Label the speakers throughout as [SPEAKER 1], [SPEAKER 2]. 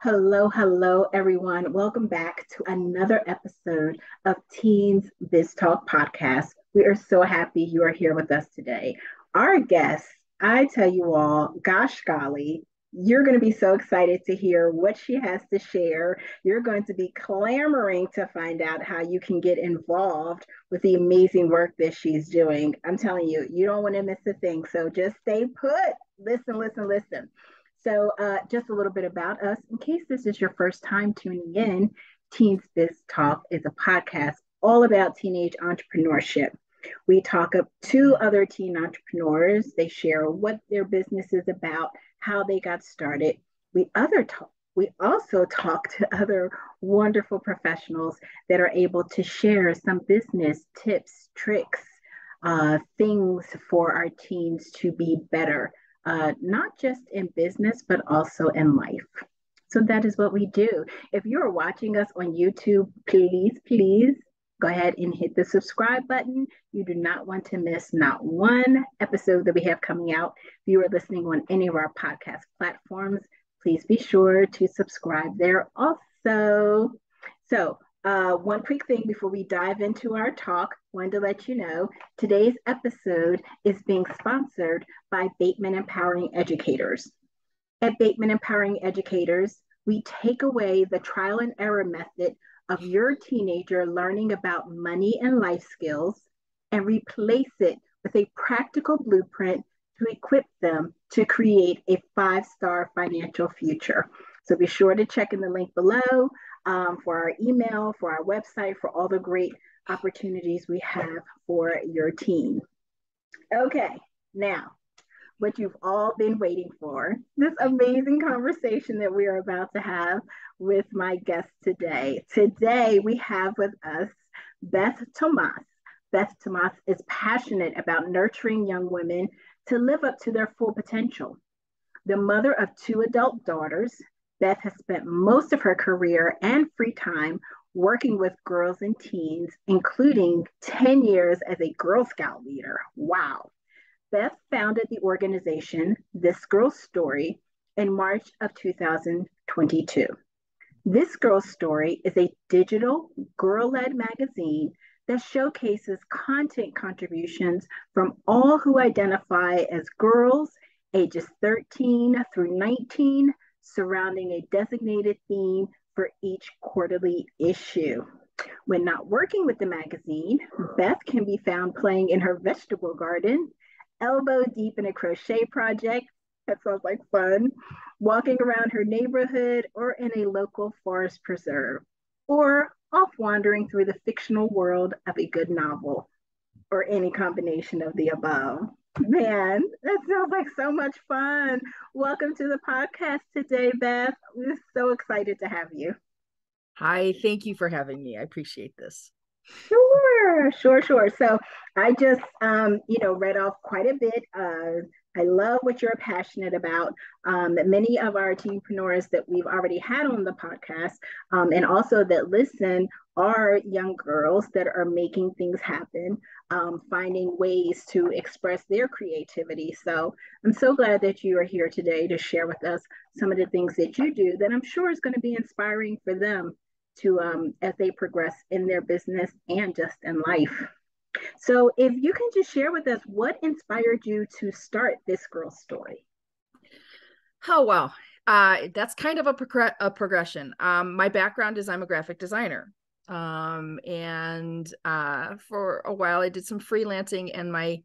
[SPEAKER 1] Hello, hello, everyone. Welcome back to another episode of Teens Biz Talk podcast. We are so happy you are here with us today. Our guest, I tell you all, gosh golly, you're going to be so excited to hear what she has to share. You're going to be clamoring to find out how you can get involved with the amazing work that she's doing. I'm telling you, you don't want to miss a thing. So just stay put. Listen, listen, listen. Just a little bit about us. In case this is your first time tuning in, Teens Biz Talk is a podcast all about teenage entrepreneurship. We talk up to other teen entrepreneurs. They share what their business is about, how they got started. We also talk to other wonderful professionals that are able to share some business tips, tricks, things for our teens to be better, not just in business, but also in life. So that is what we do. If you're watching us on YouTube, please go ahead and hit the subscribe button. You do not want to miss not one episode that we have coming out. If you are listening on any of our podcast platforms, please be sure to subscribe there also. One quick thing before we dive into our talk, wanted to let you know today's episode is being sponsored by Bateman Empowering Educators. At Bateman Empowering Educators, we take away the trial and error method of your teenager learning about money and life skills and replace it with a practical blueprint to equip them to create a five-star financial future. So be sure to check in the link below for our email, for our website, for all the great opportunities we have for your team. Okay, now what you've all been waiting for, this amazing conversation that we are about to have with my guest today. Today, we have with us Beth Tomas. Beth Tomas is passionate about nurturing young women to live up to their full potential. The mother of two adult daughters, Beth has spent most of her career and free time working with girls and teens, including 10 years as a Girl Scout leader. Wow. Beth founded the organization This Girl's Story in March of 2022. This Girl's Story is a digital, girl led magazine that showcases content contributions from all who identify as girls ages 13 through 19, surrounding a designated theme for each quarterly issue. When not working with the magazine, Beth can be found playing in her vegetable garden, elbow deep in a crochet project. That sounds like fun. Walking around her neighborhood or in a local forest preserve, or off wandering through the fictional world of a good novel, or any combination of the above. Man, that sounds like so much fun. Welcome to the podcast today, Beth. We're so excited to have you.
[SPEAKER 2] Hi, thank you for having me. I appreciate this.
[SPEAKER 1] Sure. So I just, read off quite a bit. I love what you're passionate about. Many of our teenpreneurs that we've already had on the podcast, and also that listen, are young girls that are making things happen, finding ways to express their creativity. So I'm so glad that you are here today to share with us some of the things that you do that I'm sure is going to be inspiring for them to as they progress in their business and just in life. So if you can just share with us what inspired you to start This Girl's Story.
[SPEAKER 2] Oh, wow. That's kind of a progression. My background is I'm a graphic designer. And for a while I did some freelancing, and my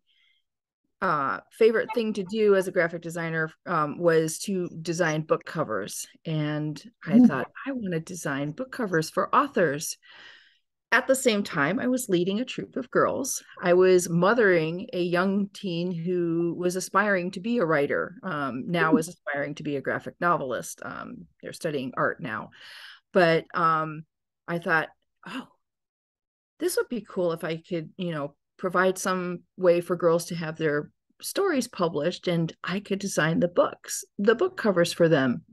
[SPEAKER 2] favorite thing to do as a graphic designer was to design book covers. And I thought, I want to design book covers for authors. At the same time, I was leading a troop of girls. I was mothering a young teen who was aspiring to be a writer, now is aspiring to be a graphic novelist. They're studying art now. But I thought, oh, this would be cool if I could, provide some way for girls to have their stories published, and I could design the book covers for them.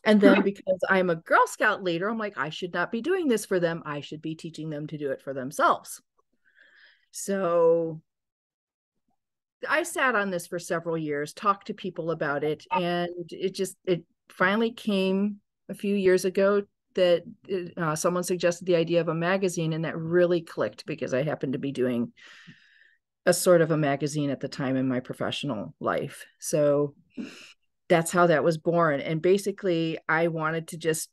[SPEAKER 2] And then because I'm a Girl Scout leader, I'm like, I should not be doing this for them. I should be teaching them to do it for themselves. So I sat on this for several years, talked to people about it, and it finally came a few years ago that someone suggested the idea of a magazine, and that really clicked because I happened to be doing a sort of a magazine at the time in my professional life. So that's how that was born. And basically, I wanted to just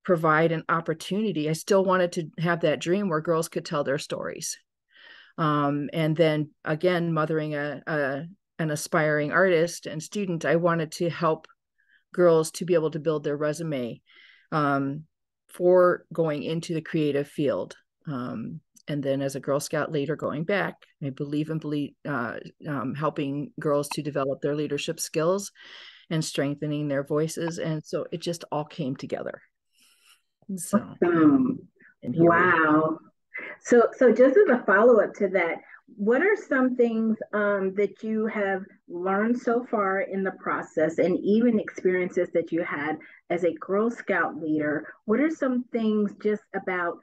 [SPEAKER 2] provide an opportunity. I still wanted to have that dream where girls could tell their stories. And then again, mothering an aspiring artist and student, I wanted to help girls to be able to build their resume for going into the creative field. And then as a Girl Scout leader going back, I believe in helping girls to develop their leadership skills and strengthening their voices. And so it just all came together. So,
[SPEAKER 1] Awesome.
[SPEAKER 2] and here we are.
[SPEAKER 1] Wow. So just as a follow-up to that, what are some things that you have learned so far in the process, and even experiences that you had as a Girl Scout leader? What are some things just about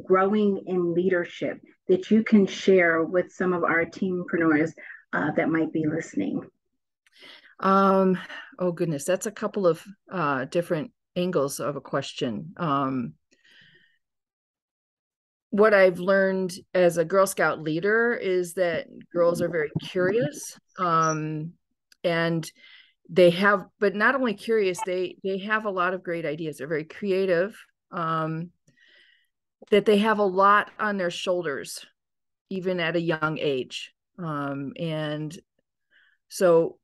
[SPEAKER 1] growing in leadership that you can share with some of our teampreneurs that might be listening?
[SPEAKER 2] Oh goodness, that's a couple of different angles of a question. What I've learned as a Girl Scout leader is that girls are very curious, and they have, but not only curious, they have a lot of great ideas. They're very creative, that they have a lot on their shoulders, even at a young age. And so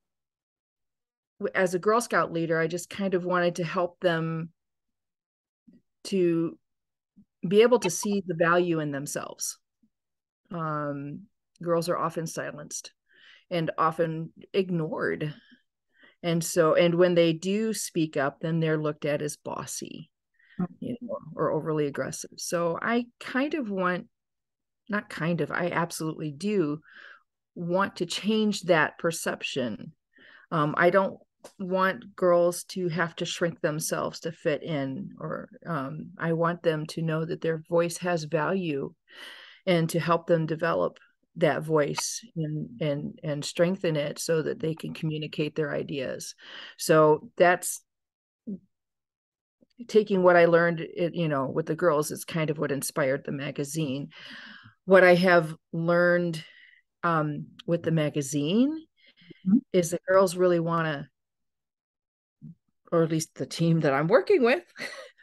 [SPEAKER 2] as a Girl Scout leader, I just kind of wanted to help them to be able to see the value in themselves. Girls are often silenced and often ignored. And so, and when they do speak up, then they're looked at as bossy, or overly aggressive. So I kind of want, not kind of, I absolutely do want to change that perception. I don't want girls to have to shrink themselves to fit in, or I want them to know that their voice has value, and to help them develop that voice and strengthen it so that they can communicate their ideas. So that's taking what I learned, with the girls is kind of what inspired the magazine. What I have learned with the magazine is that girls really want to, or at least the team that I'm working with,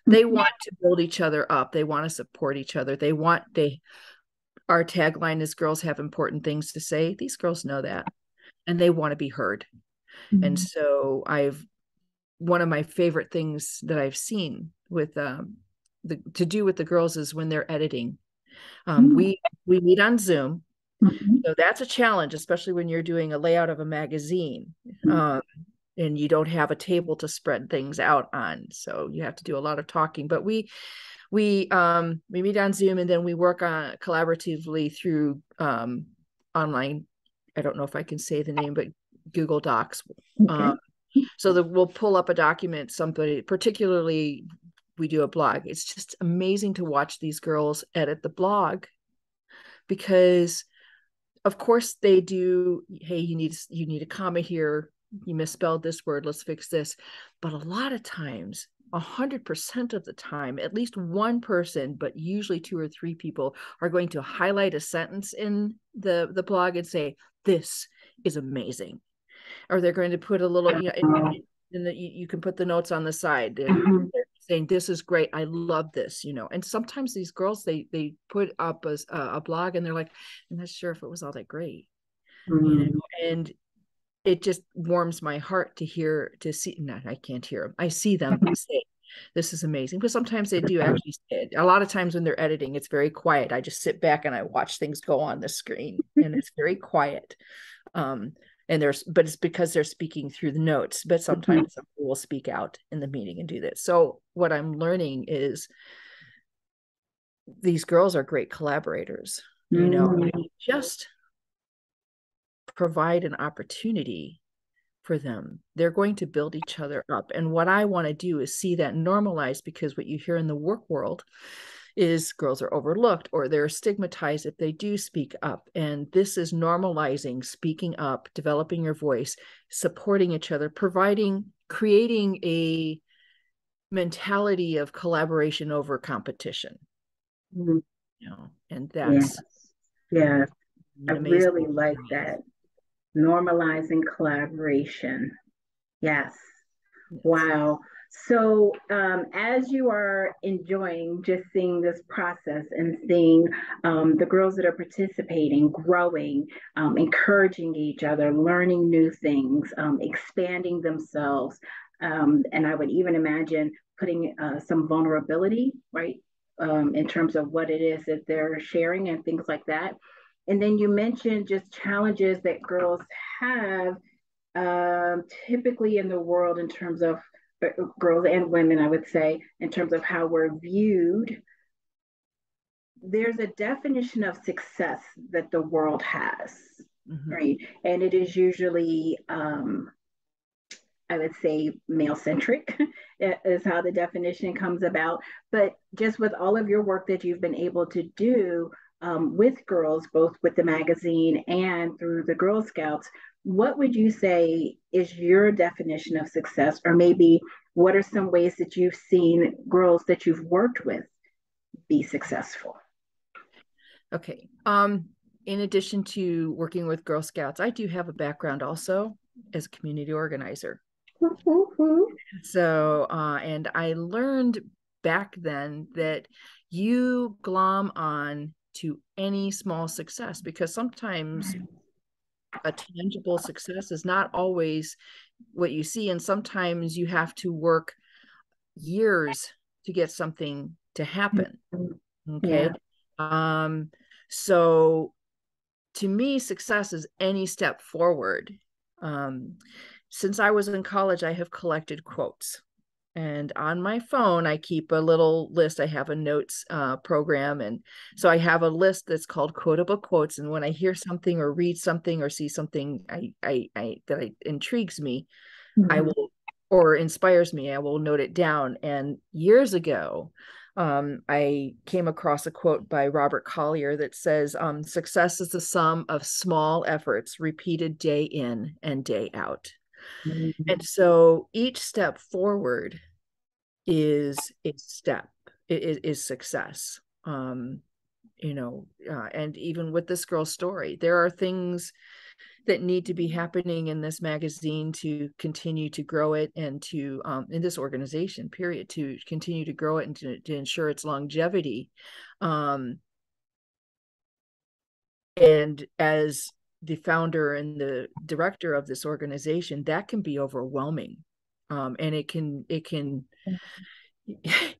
[SPEAKER 2] they want to build each other up. They want to support each other. Our tagline is girls have important things to say. These girls know that, and they want to be heard. Mm-hmm. And so one of my favorite things that I've seen with to do with the girls is when they're editing. We meet on Zoom. Mm-hmm. So that's a challenge, especially when you're doing a layout of a magazine. Mm-hmm. And you don't have a table to spread things out on. So you have to do a lot of talking. But we meet on Zoom, and then we work on collaboratively through online. I don't know if I can say the name, but Google Docs. Okay. So that we'll pull up a document, somebody, particularly we do a blog. It's just amazing to watch these girls edit the blog, because of course they do, hey, you need a comma here, you misspelled this word, let's fix this. But a lot of times, 100% of the time, at least one person, but usually 2 or 3 people, are going to highlight a sentence in the blog and say, this is amazing. Or they're going to put a little, you can put the notes on the side. They're saying, this is great, I love this, And sometimes these girls, they put up a blog, and they're like, I'm not sure if it was all that great, and it just warms my heart to see. No, I can't hear them. I see them say, this is amazing. But sometimes they do actually say it. A lot of times when they're editing, it's very quiet. I just sit back and I watch things go on the screen, and it's very quiet. But it's because they're speaking through the notes. But sometimes somebody will speak out in the meeting and do this. So what I'm learning is these girls are great collaborators. Just provide an opportunity for them, they're going to build each other up. And what I want to do is see that normalized, because what you hear in the work world is girls are overlooked, or they're stigmatized if they do speak up. And this is normalizing speaking up, developing your voice, supporting each other, creating a mentality of collaboration over competition,
[SPEAKER 1] Mhm.
[SPEAKER 2] and
[SPEAKER 1] Yes,
[SPEAKER 2] that's
[SPEAKER 1] yes. I
[SPEAKER 2] an amazing
[SPEAKER 1] really like
[SPEAKER 2] experience.
[SPEAKER 1] that. Normalizing collaboration. Yes.
[SPEAKER 2] Yes.
[SPEAKER 1] Wow. So, as you are enjoying just seeing this process and seeing the girls that are participating, growing, encouraging each other, learning new things, expanding themselves, and I would even imagine putting some vulnerability, right, in terms of what it is that they're sharing and things like that. And then you mentioned just challenges that girls have typically in the world in terms of girls and women, I would say, in terms of how we're viewed. There's a definition of success that the world has,
[SPEAKER 2] Mm-hmm.
[SPEAKER 1] right? And it is usually, I would say, male centric is how the definition comes about. But just with all of your work that you've been able to do with girls, both with the magazine and through the Girl Scouts, what would you say is your definition of success? Or maybe what are some ways that you've seen girls that you've worked with be successful?
[SPEAKER 2] Okay. In addition to working with Girl Scouts, I do have a background also as a community organizer. So, and I learned back then that you glom on to any small success because sometimes a tangible success is not always what you see. And sometimes you have to work years to get something to happen. Okay.
[SPEAKER 1] Yeah.
[SPEAKER 2] Um, so to me, success is any step forward. Um, since I was in college, I have collected quotes. And on my phone, I keep a little list. I have a notes program. And so I have a list that's called quotable quotes. And when I hear something or read something or see something that intrigues me, I
[SPEAKER 1] Mm-hmm.
[SPEAKER 2] will, or inspires me, I will note it down. And years ago, I came across a quote by Robert Collier that says, success is the sum of small efforts repeated day in and day out.
[SPEAKER 1] Mm-hmm.
[SPEAKER 2] And so each step forward is a step, it is success. And even with this girl's story, there are things that need to be happening in this magazine to continue to grow it and to in this organization period to continue to grow it and to ensure its longevity. And as the founder and the director of this organization, that can be overwhelming. And it can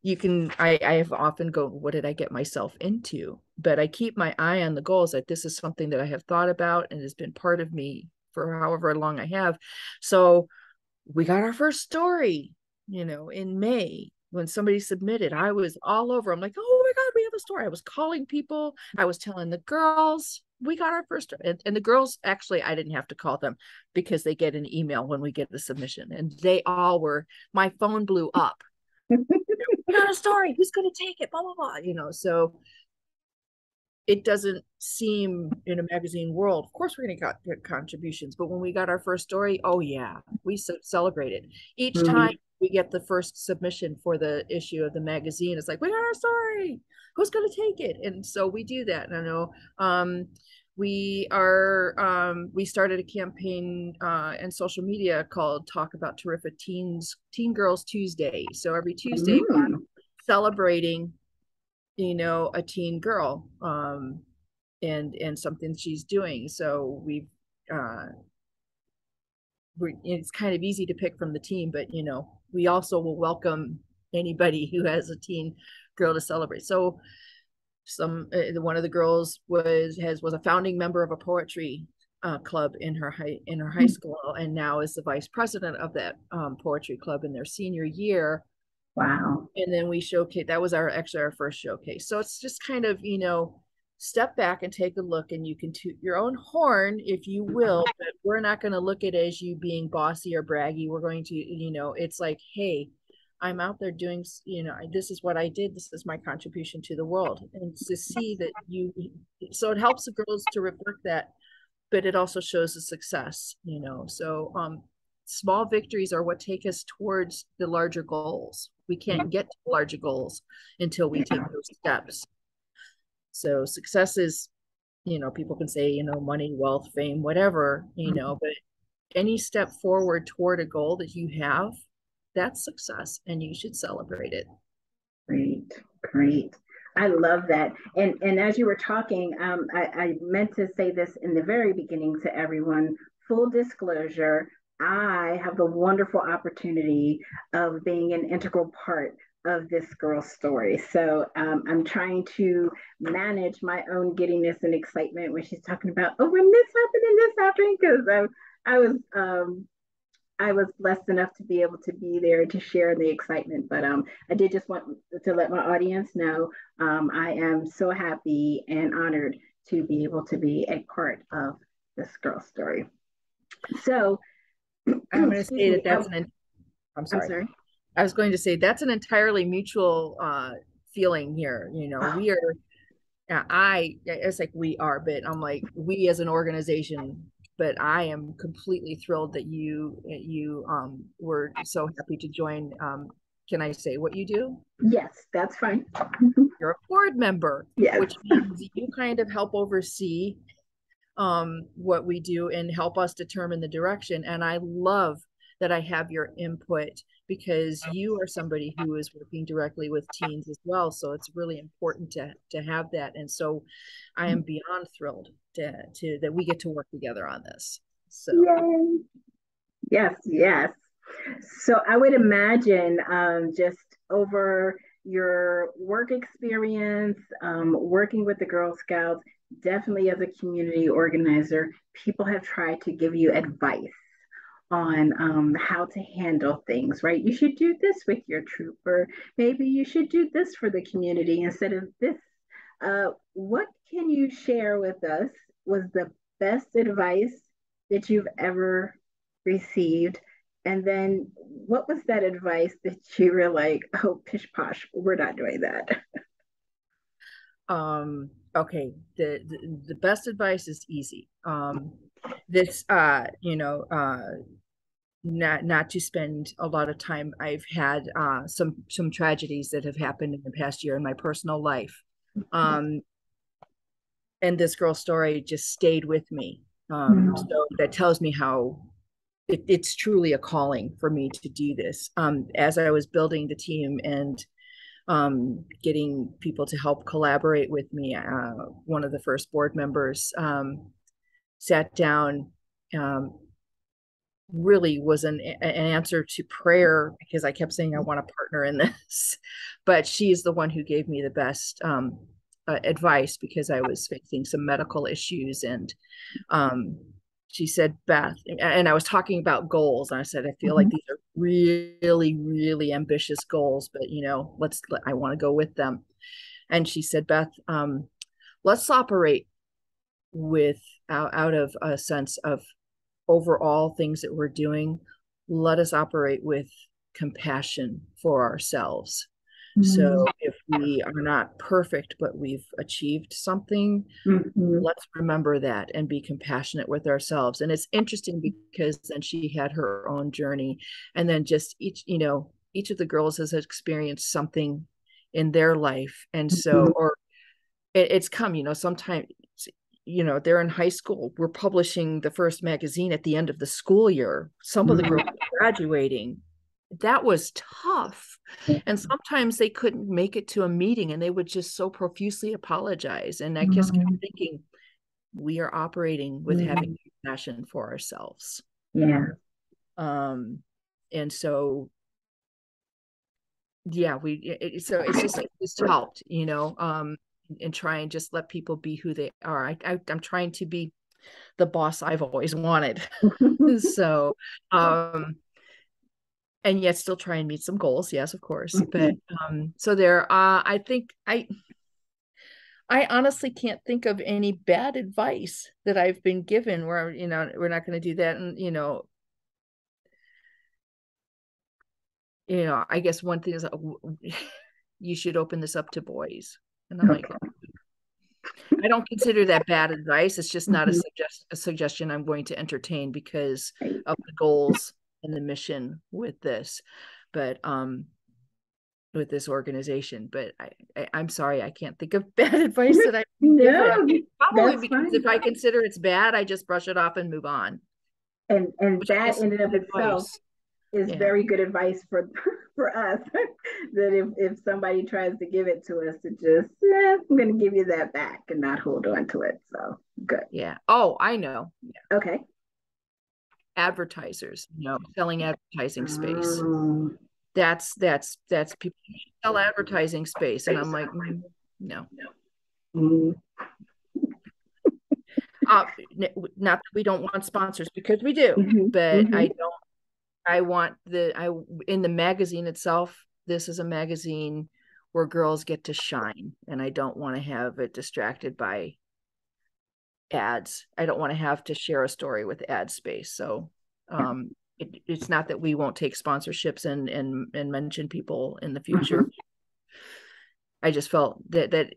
[SPEAKER 2] you can I have often go, what did I get myself into? But I keep my eye on the goals, that this is something that I have thought about and has been part of me for however long I have. So we got our first story, in May. When somebody submitted, I was all over. I'm like, oh my God, we have a story. I was calling people. I was telling the girls we got our first, and the girls, actually, I didn't have to call them because they get an email when we get the submission, and they all were, my phone blew up. We got a story. Who's going to take it? Blah, blah, blah. So it doesn't seem in a magazine world, of course we're going to get contributions, but when we got our first story, oh yeah, we celebrated each time
[SPEAKER 1] Mm-hmm.
[SPEAKER 2] we get the first submission for the issue of the magazine. It's like, we got our story, who's going to take it? And so we do that. And I know we started a campaign and social media called Talk About Terrific Teen Girls Tuesday. So every Tuesday
[SPEAKER 1] Mm-hmm.
[SPEAKER 2] celebrating a teen girl, and something she's doing. So uh it's kind of easy to pick from the team, but we also will welcome anybody who has a teen girl to celebrate. So one of the girls was a founding member of a poetry club in her high school, and now is the vice president of that poetry club in their senior year.
[SPEAKER 1] Wow.
[SPEAKER 2] And then we showcase, that was our first showcase. So it's just kind of, step back and take a look, and you can toot your own horn if you will, but we're not going to look at it as you being bossy or braggy. We're going to, it's like, hey, I'm out there doing, this is what I did, this is my contribution to the world. And to see that so it helps the girls to reflect that, but it also shows the success. So small victories are what take us towards the larger goals. We can't get to larger goals until we take those steps. So success is, people can say, money, wealth, fame, whatever, but any step forward toward a goal that you have, that's success, and you should celebrate it.
[SPEAKER 1] Great, great. I love that. And as you were talking, I meant to say this in the very beginning to everyone. Full disclosure, I have the wonderful opportunity of being an integral part of this girl's story. So I'm trying to manage my own giddiness and excitement when she's talking about, oh, when this happened and this happened, because I was I was blessed enough to be able to be there to share the excitement. But I did just want to let my audience know I am so happy and honored to be able to be a part of this girl's story. So,
[SPEAKER 2] I'm going to say that that's I'm sorry.
[SPEAKER 1] I'm sorry.
[SPEAKER 2] I was going to say that's an entirely mutual feeling here. We are, it's like we are, but I'm like, we as an organization, but I am completely thrilled that you were so happy to join. Can I say what you do?
[SPEAKER 1] Yes, that's fine.
[SPEAKER 2] You're a board member,
[SPEAKER 1] yes.
[SPEAKER 2] Which means you kind of help oversee what we do and help us determine the direction. And I love that I have your input because you are somebody who is working directly with teens as well. So it's really important to have that. And so I am beyond thrilled to that we get to work together on this. So
[SPEAKER 1] yay. Yes, yes. So I would imagine just over your work experience, working with the Girl Scouts, definitely as a community organizer, people have tried to give you advice on how to handle things, right? You should do this with your troop, or maybe you should do this for the community instead of this. What can you share with us was the best advice that you've ever received? And then what was that advice that you were like, oh, pish posh, we're not doing that?
[SPEAKER 2] Okay. The best advice is easy. This, not to spend a lot of time. I've had some tragedies that have happened in the past year in my personal life. And this girl's story just stayed with me. So that tells me how it's truly a calling for me to do this. As I was building the team and getting people to help collaborate with me, one of the first board members sat down, really was an answer to prayer because I kept saying I want a partner in this, but she's the one who gave me the best advice because I was facing some medical issues. And she said, Beth, and I was talking about goals, and I said, I feel like these are really, really ambitious goals, but I want to go with them. And she said, Beth, let's operate with out of a sense of overall things that we're doing. Let us operate with compassion for ourselves. So if we are not perfect, but we've achieved something, let's remember that and be compassionate with ourselves. And it's interesting because then she had her own journey, and then just each of the girls has experienced something in their life. And so, or it's come, sometimes, they're in high school. We're publishing the first magazine at the end of the school year. Some of the girls are graduating. That was tough. And sometimes they couldn't make it to a meeting and they would just so profusely apologize. And I just kept thinking, we are operating with having compassion for ourselves.
[SPEAKER 1] Yeah.
[SPEAKER 2] And so, yeah, so it's just like this helped, and try and just let people be who they are. I'm trying to be the boss I've always wanted. So, and yet still try and meet some goals. Yes, of course. But so there, I think I honestly can't think of any bad advice that I've been given where, we're not going to do that. And, I guess one thing is you should open this up to boys. And I'm like, I don't consider that bad advice. It's just not a suggestion I'm going to entertain because of the goals and the mission with this, but with this organization. But I'm sorry, I can't think of bad advice that I give it.
[SPEAKER 1] No,
[SPEAKER 2] Probably
[SPEAKER 1] that's
[SPEAKER 2] because
[SPEAKER 1] fine.
[SPEAKER 2] if I consider it's bad, I just brush it off and move on,
[SPEAKER 1] And
[SPEAKER 2] which I
[SPEAKER 1] that
[SPEAKER 2] guess is
[SPEAKER 1] in and of
[SPEAKER 2] good
[SPEAKER 1] itself
[SPEAKER 2] advice.
[SPEAKER 1] is
[SPEAKER 2] Yeah.
[SPEAKER 1] very good advice for for us. That if somebody tries to give it to us, to just I'm going to give you that back and not hold on to it. So good.
[SPEAKER 2] Yeah. Oh, I know.
[SPEAKER 1] Okay.
[SPEAKER 2] Advertisers, selling advertising space.
[SPEAKER 1] Um,
[SPEAKER 2] That's people sell advertising space. And I'm like, no.
[SPEAKER 1] mm,
[SPEAKER 2] Uh, Not that we don't want sponsors, because we do, but
[SPEAKER 1] mm-hmm.
[SPEAKER 2] I want in the magazine itself, this is a magazine where girls get to shine, and I don't want to have it distracted by ads. I don't want to have to share a story with ad space. So it's not that we won't take sponsorships and mention people in the future.
[SPEAKER 1] Mm-hmm.
[SPEAKER 2] I just felt that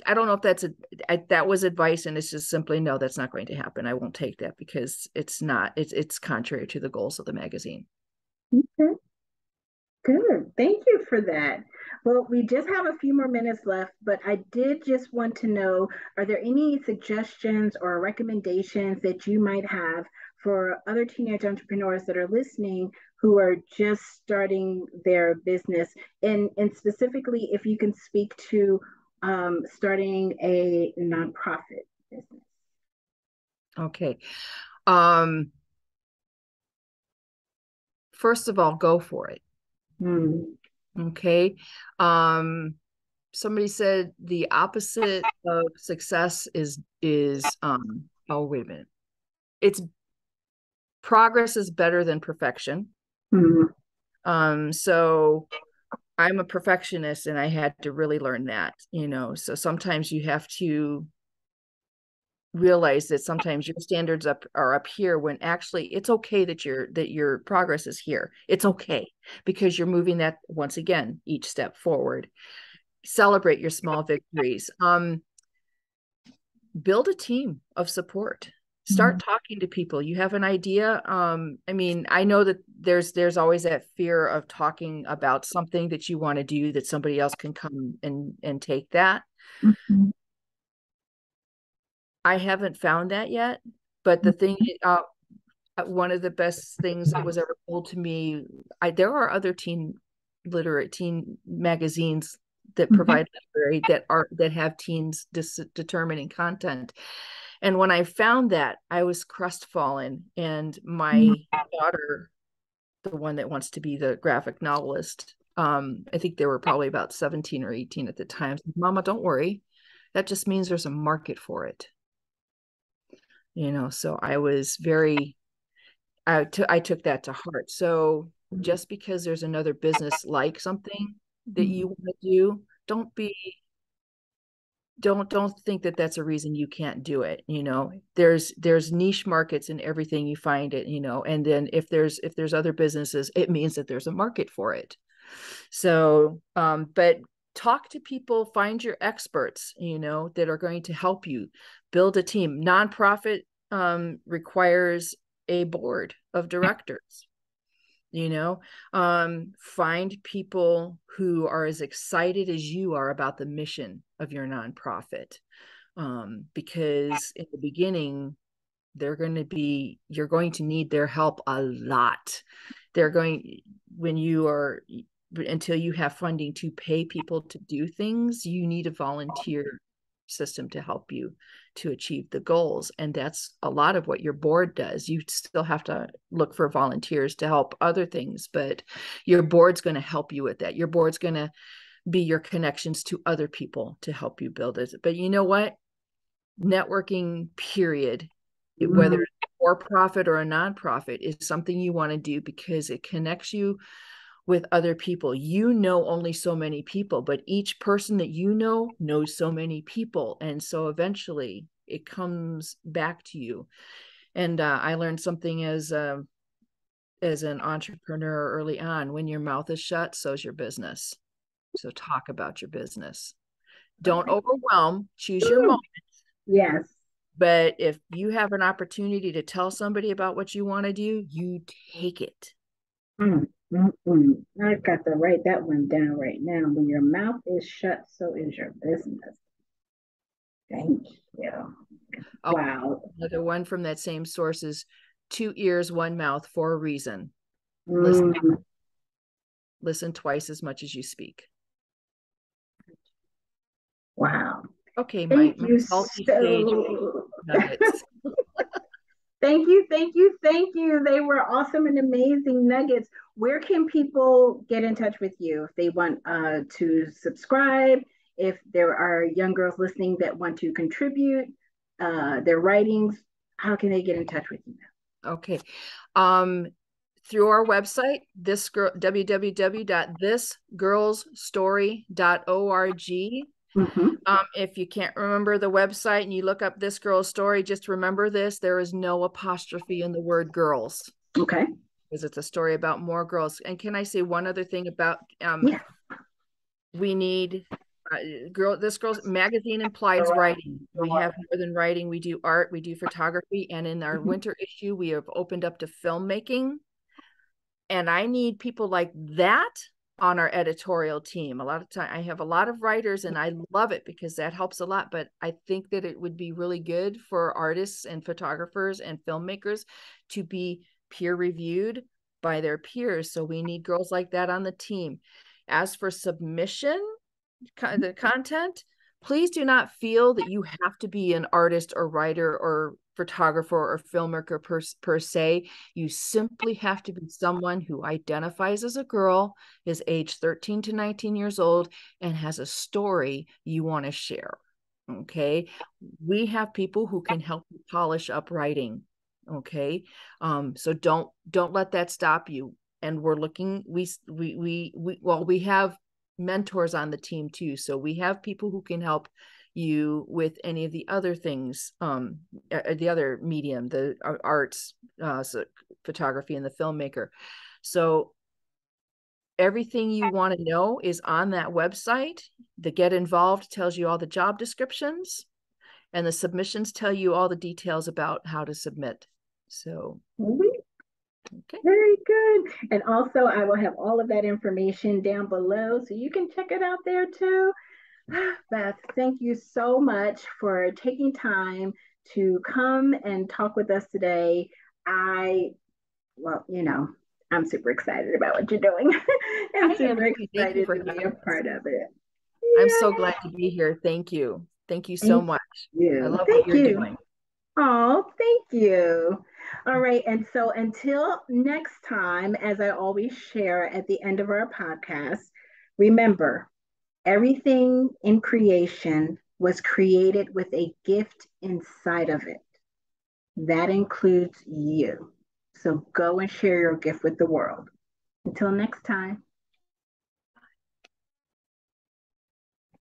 [SPEAKER 2] I don't know if that was advice, and it's just simply no, that's not going to happen. I won't take that because it's contrary to the goals of the magazine.
[SPEAKER 1] Okay. Good. Thank you for that. Well, we just have a few more minutes left, but I did just want to know, are there any suggestions or recommendations that you might have for other teenage entrepreneurs that are listening who are just starting their business? And specifically, if you can speak to starting a nonprofit business.
[SPEAKER 2] Okay. First of all, go for it.
[SPEAKER 1] Hmm.
[SPEAKER 2] Okay. Somebody said the opposite of success is oh, wait a minute. It's progress is better than perfection.
[SPEAKER 1] Hmm.
[SPEAKER 2] So I'm a perfectionist, and I had to really learn that, so sometimes you have to realize that sometimes your standards are up here, when actually it's okay that your progress is here. It's okay, because you're moving that, once again, each step forward. Celebrate your small victories. Build a team of support. Start talking to people. You have an idea. I know that there's always that fear of talking about something that you want to do, that somebody else can come and take that.
[SPEAKER 1] Hmm.
[SPEAKER 2] I haven't found that yet, but the thing, one of the best things that was ever told to me, there are other teen magazines that provide library that have teens determining content. And when I found that, I was crestfallen. And my daughter, the one that wants to be the graphic novelist, I think they were probably about 17 or 18 at the time, said, Mama, don't worry. That just means there's a market for it. So I was I took that to heart. So just because there's another business like something that you want to do, don't think that that's a reason you can't do it. There's niche markets in everything you find it, and then if there's other businesses, it means that there's a market for it. So but talk to people, find your experts, that are going to help you build a team. Nonprofit requires a board of directors. Find people who are as excited as you are about the mission of your nonprofit, because in the beginning you're going to need their help a lot. When you are until you have funding to pay people to do things, you need a volunteer system to help you to achieve the goals. And that's a lot of what your board does. You still have to look for volunteers to help other things, but your board's going to help you with that. Your board's going to be your connections to other people to help you build it. But you know what? Networking, period, whether it's for profit or a nonprofit, is something you want to do because it connects you with other people. Only so many people, but each person that knows so many people. And so eventually it comes back to you. And I learned something as an entrepreneur early on: when your mouth is shut, so's your business. So talk about your business. Don't overwhelm, choose your moment.
[SPEAKER 1] Yes.
[SPEAKER 2] But if you have an opportunity to tell somebody about what you want to do, you take it.
[SPEAKER 1] Mm, I got to write that one down right now. When your mouth is shut, so is your business. Thank you.
[SPEAKER 2] Oh,
[SPEAKER 1] Wow.
[SPEAKER 2] another one from that same source is two ears, one mouth for a reason. Listen,
[SPEAKER 1] Mm,
[SPEAKER 2] listen twice as much as you speak.
[SPEAKER 1] wow.
[SPEAKER 2] Okay, my,
[SPEAKER 1] Thank
[SPEAKER 2] my
[SPEAKER 1] you
[SPEAKER 2] salty sage
[SPEAKER 1] so.
[SPEAKER 2] nuggets.
[SPEAKER 1] Thank you, thank you, thank you. They were awesome and amazing nuggets. Where can people get in touch with you if they want to subscribe? If there are young girls listening that want to contribute their writings, how can they get in touch with you?
[SPEAKER 2] Okay. Um, through our website, this girl www.thisgirlsstory.org.
[SPEAKER 1] Mm-hmm.
[SPEAKER 2] If you can't remember the website and you look up this girl's story, just remember this: there is no apostrophe in the word girls
[SPEAKER 1] Okay.
[SPEAKER 2] because it's a story about more girls. And can I say one other thing about
[SPEAKER 1] Yeah.
[SPEAKER 2] we need this girl's magazine implies writing. We have more than writing. We do art, we do photography, and in our
[SPEAKER 1] Mm-hmm.
[SPEAKER 2] winter issue, we have opened up to filmmaking. And I need people like that on our editorial team. A lot of time I have a lot of writers and I love it because that helps a lot, but I think that it would be really good for artists and photographers and filmmakers to be peer reviewed by their peers. So we need girls like that on the team. As for submission, the content, please do not feel that you have to be an artist or writer or photographer or filmmaker per se. You simply have to be someone who identifies as a girl, is age 13 to 19 years old, and has a story you want to share. Okay. We have people who can help you polish up writing. Okay. So don't let that stop you. And we're looking, we have mentors on the team too. So we have people who can help you with any of the other things, the other medium, the arts, so photography and the filmmaker. So everything you want to know is on that website. The Get Involved tells you all the job descriptions, and the submissions tell you all the details about how to submit. So, okay.
[SPEAKER 1] Very good. And also, I will have all of that information down below so you can check it out there too. Beth, thank you so much for taking time to come and talk with us today. I, well, I'm super excited about what you're doing
[SPEAKER 2] I
[SPEAKER 1] and
[SPEAKER 2] am
[SPEAKER 1] super
[SPEAKER 2] too. Thank you
[SPEAKER 1] excited
[SPEAKER 2] for
[SPEAKER 1] to be a
[SPEAKER 2] having us.
[SPEAKER 1] part of it.
[SPEAKER 2] I'm so
[SPEAKER 1] Yeah.
[SPEAKER 2] glad to be here. Thank you. Thank you so
[SPEAKER 1] Thank
[SPEAKER 2] much. I
[SPEAKER 1] you.
[SPEAKER 2] love what
[SPEAKER 1] Thank
[SPEAKER 2] you're
[SPEAKER 1] you.
[SPEAKER 2] doing.
[SPEAKER 1] Oh, thank you. All right. And so until next time, as I always share at the end of our podcast, remember everything in creation was created with a gift inside of it. That includes you. So go and share your gift with the world. Until next time.